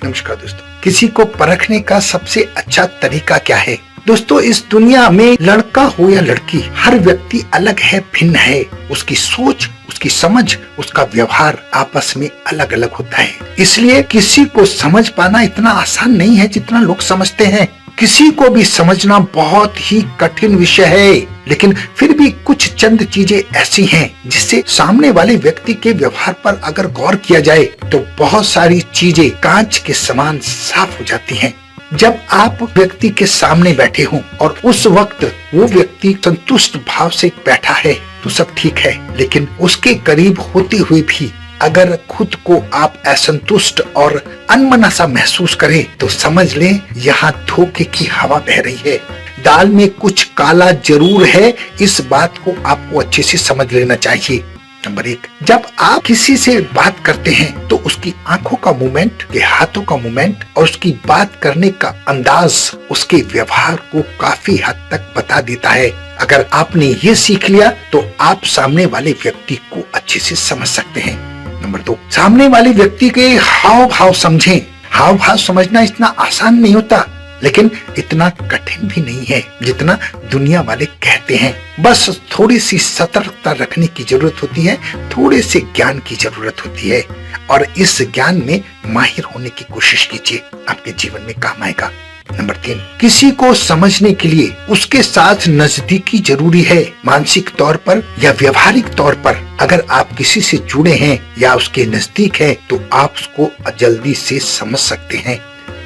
नमस्कार दोस्तों, किसी को परखने का सबसे अच्छा तरीका क्या है? दोस्तों, इस दुनिया में लड़का हो या लड़की, हर व्यक्ति अलग है, भिन्न है। उसकी सोच, उसकी समझ, उसका व्यवहार आपस में अलग अलग होता है। इसलिए किसी को समझ पाना इतना आसान नहीं है जितना लोग समझते हैं। किसी को भी समझना बहुत ही कठिन विषय है, लेकिन फिर भी कुछ चंद चीजें ऐसी हैं जिससे सामने वाले व्यक्ति के व्यवहार पर अगर गौर किया जाए तो बहुत सारी चीजें कांच के समान साफ हो जाती हैं। जब आप व्यक्ति के सामने बैठे हों और उस वक्त वो व्यक्ति संतुष्ट भाव से बैठा है तो सब ठीक है, लेकिन उसके करीब होते हुए भी अगर खुद को आप असंतुष्ट और अनमना सा महसूस करें तो समझ लें यहाँ धोखे की हवा बह रही है। दाल में कुछ काला जरूर है, इस बात को आपको अच्छे से समझ लेना चाहिए। नंबर 1, जब आप किसी से बात करते हैं तो उसकी आंखों का मूवमेंट, के हाथों का मूवमेंट और उसकी बात करने का अंदाज उसके व्यवहार को काफी हद तक बता देता है। अगर आपने ये सीख लिया तो आप सामने वाले व्यक्ति को अच्छे से समझ सकते हैं। नंबर 2, सामने वाले व्यक्ति के हाव भाव समझें। हाव भाव समझना इतना आसान नहीं होता, लेकिन इतना कठिन भी नहीं है जितना दुनिया वाले कहते हैं। बस थोड़ी सी सतर्कता रखने की जरूरत होती है, थोड़े से ज्ञान की जरूरत होती है, और इस ज्ञान में माहिर होने की कोशिश कीजिए, आपके जीवन में काम आएगा। नंबर 3, किसी को समझने के लिए उसके साथ नजदीकी जरूरी है। मानसिक तौर पर या व्यवहारिक तौर पर अगर आप किसी से जुड़े हैं या उसके नजदीक हैं तो आप उसको जल्दी से समझ सकते हैं।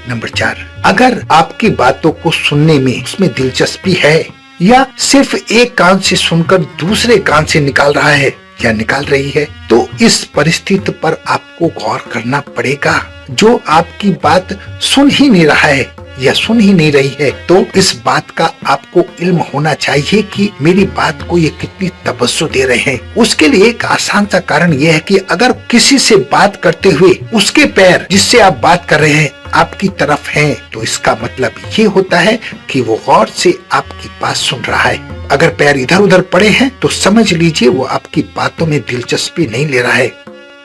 नंबर 4, अगर आपकी बातों को सुनने में उसमें दिलचस्पी है या सिर्फ एक कान से सुनकर दूसरे कान से निकाल रहा है या निकाल रही है तो इस परिस्थिति पर आपको गौर करना पड़ेगा। जो आपकी बात सुन ही नहीं रहा है या सुन ही नहीं रही है तो इस बात का आपको इल्म होना चाहिए कि मेरी बात को ये कितनी तवज्जो दे रहे हैं। उसके लिए एक आसान सा कारण यह है कि अगर किसी से बात करते हुए उसके पैर जिससे आप बात कर रहे हैं आपकी तरफ हैं तो इसका मतलब ये होता है कि वो गौर से आपकी बात सुन रहा है। अगर पैर इधर उधर पड़े हैं तो समझ लीजिए वो आपकी बातों में दिलचस्पी नहीं ले रहा है।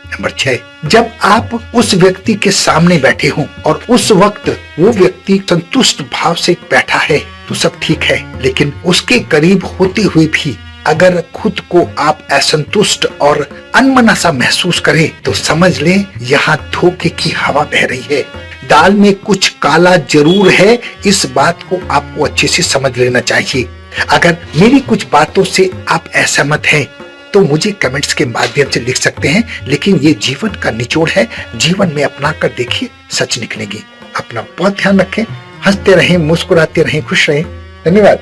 नंबर 6, जब आप उस व्यक्ति के सामने बैठे हों और उस वक्त वो व्यक्ति संतुष्ट भाव से बैठा है तो सब ठीक है, लेकिन उसके करीब होते हुए भी अगर खुद को आप असंतुष्ट और अनमना सा महसूस करें तो समझ लें यहाँ धोखे की हवा बह रही है। दाल में कुछ काला जरूर है, इस बात को आपको अच्छे से समझ लेना चाहिए। अगर मेरी कुछ बातों से आप असहमत हैं तो मुझे कमेंट्स के माध्यम से लिख सकते हैं, लेकिन ये जीवन का निचोड़ है, जीवन में अपना कर देखिए, सच निकलेगी। अपना बहुत ध्यान रखें, हंसते रहें, मुस्कुराते रहें, खुश रहें। धन्यवाद।